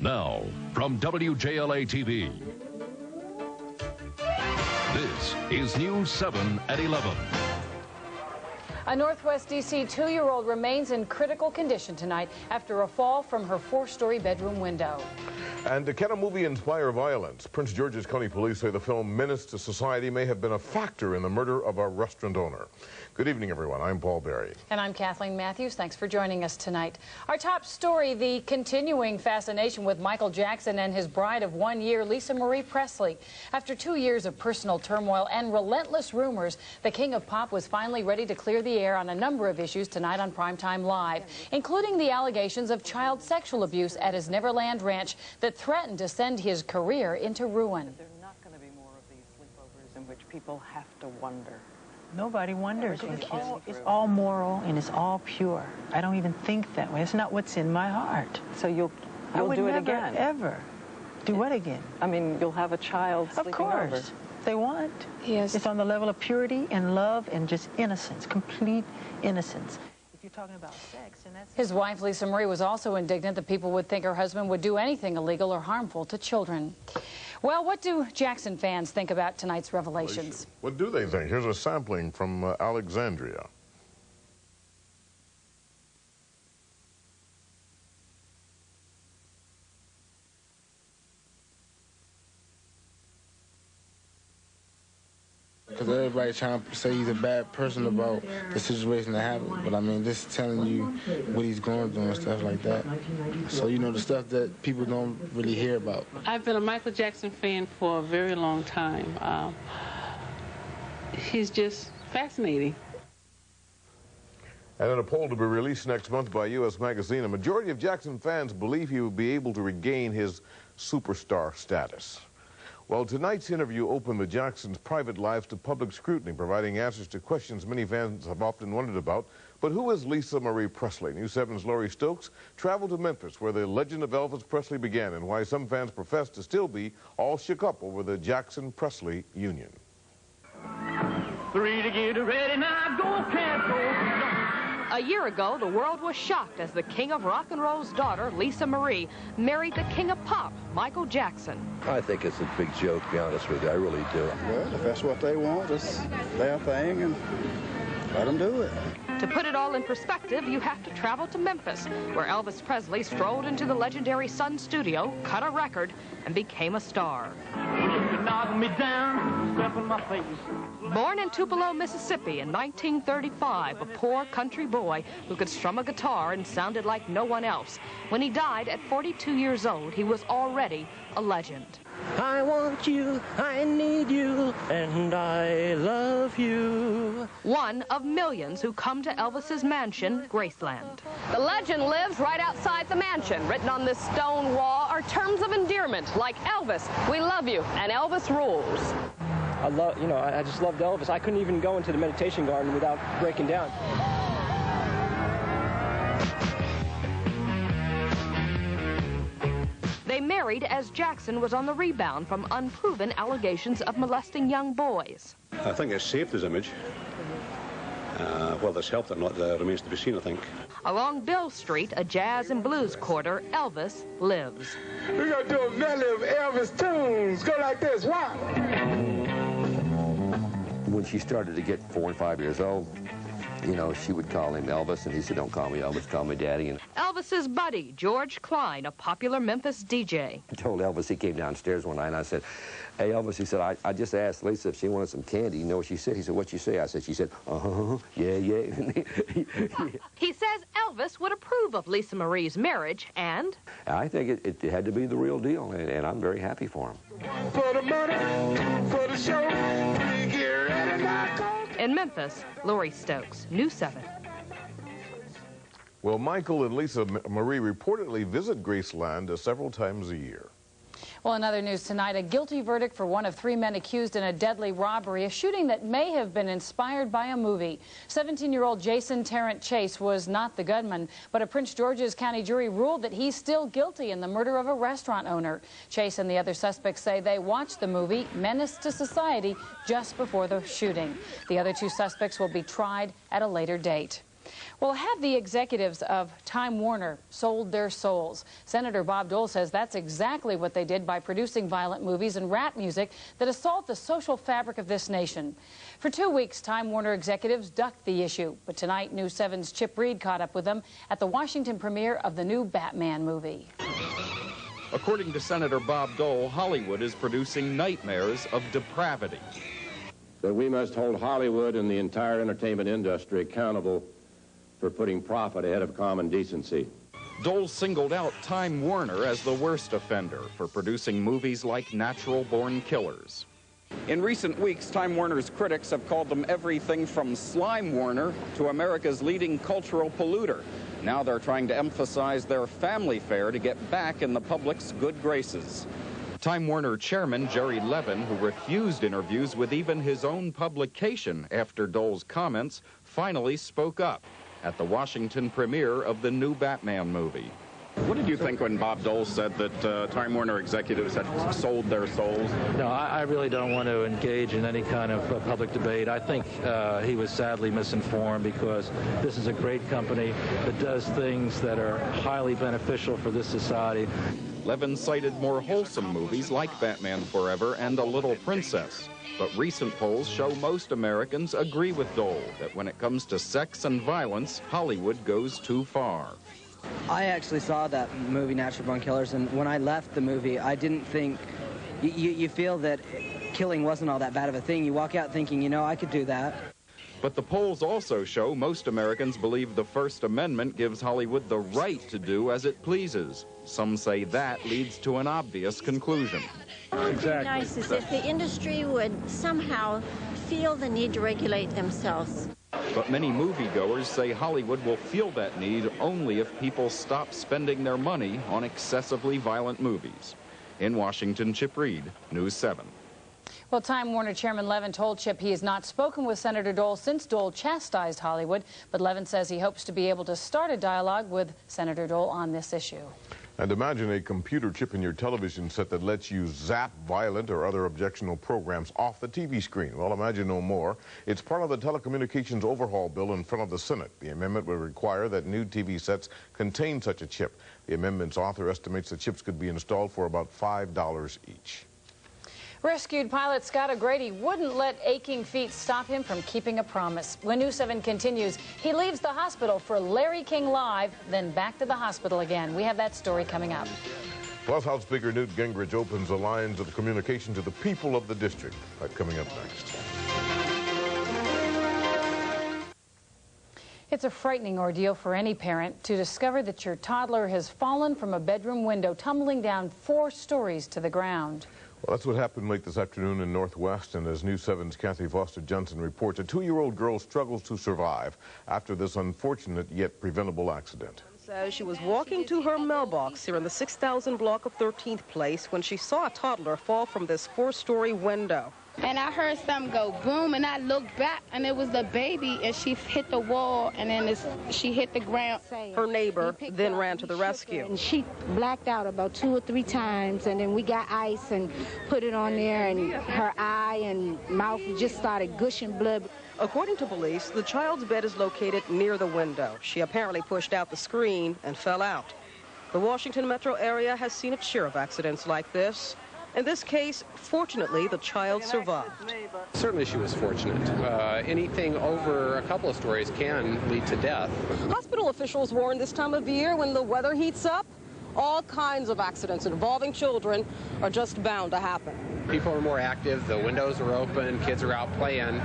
Now, from WJLA TV, this is News 7 at 11. A Northwest D.C. 2-year-old remains in critical condition tonight after a fall from her 4-story bedroom window. And can a movie inspire violence? Prince George's County Police say the film Menace to Society may have been a factor in the murder of a restaurant owner. Good evening, everyone. I'm Paul Berry. And I'm Kathleen Matthews. Thanks for joining us tonight. Our top story, the continuing fascination with Michael Jackson and his bride of 1 year, Lisa Marie Presley. After 2 years of personal turmoil and relentless rumors, the King of Pop was finally ready to clear the air on a number of issues tonight on Primetime Live, including the allegations of child sexual abuse at his Neverland Ranch that threatened to send his career into ruin. There's not going to be more of these sleepovers in which people have to wonder. Nobody wonders. It's all moral and it's all pure. I don't even think that way. It's not what's in my heart. So you'll do it again? Ever. Do what again? I mean, you'll have a child sleeping over. Of course. They want. Yes. It's on the level of purity and love and just innocence, complete innocence. If you're talking about sex, and that's... His wife, Lisa Marie, was also indignant that people would think her husband would do anything illegal or harmful to children. Well, what do Jackson fans think about tonight's revelations? What do they think? Here's a sampling from Alexandria. Because everybody's trying to say he's a bad person about the situation that happened. But I mean, just telling you what he's going through and stuff like that. So, you know, the stuff that people don't really hear about. I've been a Michael Jackson fan for a very long time. He's just fascinating. And in a poll to be released next month by U.S. Magazine, a majority of Jackson fans believe he will be able to regain his superstar status. Well, tonight's interview opened the Jacksons' private lives to public scrutiny, providing answers to questions many fans have often wondered about. But who is Lisa Marie Presley? News 7's Laurie Stokes traveled to Memphis, where the legend of Elvis Presley began, and why some fans profess to still be all shook up over the Jackson-Presley union. 3 to get ready, now go, can't go. A year ago, the world was shocked as the king of rock and roll's daughter, Lisa Marie, married the king of pop, Michael Jackson. I think it's a big joke, to be honest with you. I really do. Well, if that's what they want, it's their thing, and let them do it. To put it all in perspective, you have to travel to Memphis, where Elvis Presley strolled into the legendary Sun studio, cut a record, and became a star. Me down, step in my face. Born in Tupelo, Mississippi in 1935, a poor country boy who could strum a guitar and sounded like no one else. When he died at 42 years old, he was already a legend. I want you, I need you, and I love you. One of millions who come to Elvis's mansion, Graceland. The legend lives right outside the mansion. Written on this stone wall are terms of endearment like Elvis, we love you, and Elvis rules. I just loved Elvis. I couldn't even go into the meditation garden without breaking down. They married as Jackson was on the rebound from unproven allegations of molesting young boys. I think it's saved his image. Whether it's helped or not remains to be seen, I think. Along Bill Street, a jazz and blues quarter, Elvis lives. We're going to do a medley of Elvis tunes. Go like this. 1. When she started to get 4 and 5 years old, you know, she would call him Elvis, and he said, "Don't call me Elvis, call me Daddy." And Elvis's buddy, George Klein, a popular Memphis DJ. I told Elvis, he came downstairs one night, and I said, "Hey, Elvis," he said, I just asked Lisa if she wanted some candy. You know what she said? He said, "What'd you say?" I said, she said, yeah, yeah. He says Elvis would approve of Lisa Marie's marriage, and I think it had to be the real deal, and I'm very happy for him. For the money, for the show, get ready now. In Memphis, Laurie Stokes, News 7. Well, Michael and Lisa Marie reportedly visit Graceland several times a year. Well, in other news tonight, a guilty verdict for one of 3 men accused in a deadly robbery, a shooting that may have been inspired by a movie. 17-year-old Jason Tarrant Chase was not the gunman, but a Prince George's County jury ruled that he's still guilty in the murder of a restaurant owner. Chase and the other suspects say they watched the movie Menace to Society just before the shooting. The other 2 suspects will be tried at a later date. Well, have the executives of Time Warner sold their souls? Senator Bob Dole says that's exactly what they did by producing violent movies and rap music that assault the social fabric of this nation. For 2 weeks, Time Warner executives ducked the issue, but tonight News 7's Chip Reed caught up with them at the Washington premiere of the new Batman movie. According to Senator Bob Dole, Hollywood is producing nightmares of depravity. That we must hold Hollywood and the entire entertainment industry accountable for putting profit ahead of common decency. Dole singled out Time Warner as the worst offender for producing movies like Natural Born Killers. In recent weeks, Time Warner's critics have called them everything from Slime Warner to America's leading cultural polluter. Now they're trying to emphasize their family fare to get back in the public's good graces. Time Warner chairman Jerry Levin, who refused interviews with even his own publication after Dole's comments, finally spoke up at the Washington premiere of the new Batman movie. What did you think when Bob Dole said that Time Warner executives had sold their souls? No, I really don't want to engage in any kind of public debate. I think he was sadly misinformed because this is a great company that does things that are highly beneficial for this society. Levin cited more wholesome movies like Batman Forever and The Little Princess. But recent polls show most Americans agree with Dole that when it comes to sex and violence, Hollywood goes too far. I actually saw that movie, Natural Born Killers, and when I left the movie, I didn't think... You feel that killing wasn't all that bad of a thing. You walk out thinking, you know, I could do that. But the polls also show most Americans believe the First Amendment gives Hollywood the right to do as it pleases. Some say that leads to an obvious conclusion. What would be nice is if the industry would somehow feel the need to regulate themselves. But many moviegoers say Hollywood will feel that need only if people stop spending their money on excessively violent movies. In Washington, Chip Reed, News 7. Well, Time Warner Chairman Levin told Chip he has not spoken with Senator Dole since Dole chastised Hollywood, but Levin says he hopes to be able to start a dialogue with Senator Dole on this issue. And imagine a computer chip in your television set that lets you zap violent or other objectionable programs off the TV screen. Well, imagine no more. It's part of the telecommunications overhaul bill in front of the Senate. The amendment would require that new TV sets contain such a chip. The amendment's author estimates the chips could be installed for about $5 each. Rescued pilot Scott O'Grady wouldn't let aching feet stop him from keeping a promise. When News 7 continues, he leaves the hospital for Larry King Live, then back to the hospital again. We have that story coming up. Plus, House Speaker Newt Gingrich opens the lines of communication to the people of the district. That's coming up next. It's a frightening ordeal for any parent to discover that your toddler has fallen from a bedroom window, tumbling down 4 stories to the ground. Well, that's what happened late this afternoon in Northwest, and as News 7's Kathy Foster-Johnson reports, a 2-year-old girl struggles to survive after this unfortunate yet preventable accident. Says she was walking to her mailbox here in the 6,000 block of 13th Place when she saw a toddler fall from this 4-story window. And I heard something go boom, and I looked back, and it was the baby, and she hit the wall, and then she hit the ground. Her neighbor then ran to the rescue. And she blacked out about 2 or 3 times, and then we got ice and put it on there, and her eye and mouth just started gushing blood. According to police, the child's bed is located near the window. She apparently pushed out the screen and fell out. The Washington metro area has seen its share of accidents like this. In this case, fortunately, the child survived. Certainly she was fortunate. Anything over a couple of stories can lead to death. Hospital officials warn this time of year when the weather heats up, all kinds of accidents involving children are just bound to happen. People are more active, the windows are open, kids are out playing.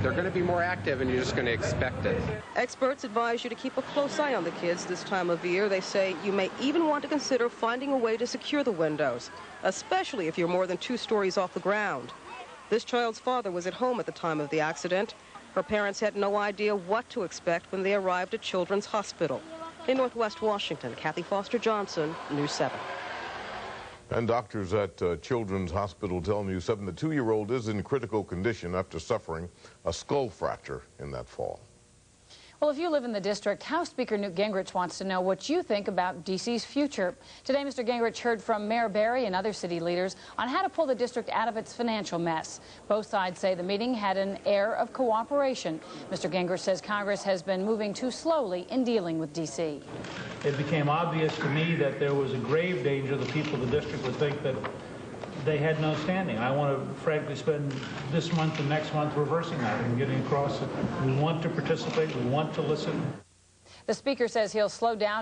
They're going to be more active and you're just going to expect it. Experts advise you to keep a close eye on the kids this time of year. They say you may even want to consider finding a way to secure the windows, especially if you're more than 2 stories off the ground. This child's father was at home at the time of the accident. Her parents had no idea what to expect when they arrived at Children's Hospital. In Northwest Washington, Kathy Foster-Johnson, News 7. And doctors at Children's Hospital tell News 7 the 2-year-old is in critical condition after suffering a skull fracture in that fall. Well, if you live in the district, House Speaker Newt Gingrich wants to know what you think about D.C.'s future. Today, Mr. Gingrich heard from Mayor Barry and other city leaders on how to pull the district out of its financial mess. Both sides say the meeting had an air of cooperation. Mr. Gingrich says Congress has been moving too slowly in dealing with D.C. It became obvious to me that there was a grave danger the people of the district would think that they had no standing. I want to, frankly, spend this month and next month reversing that and getting across it. We want to participate. We want to listen. The Speaker says he'll slow down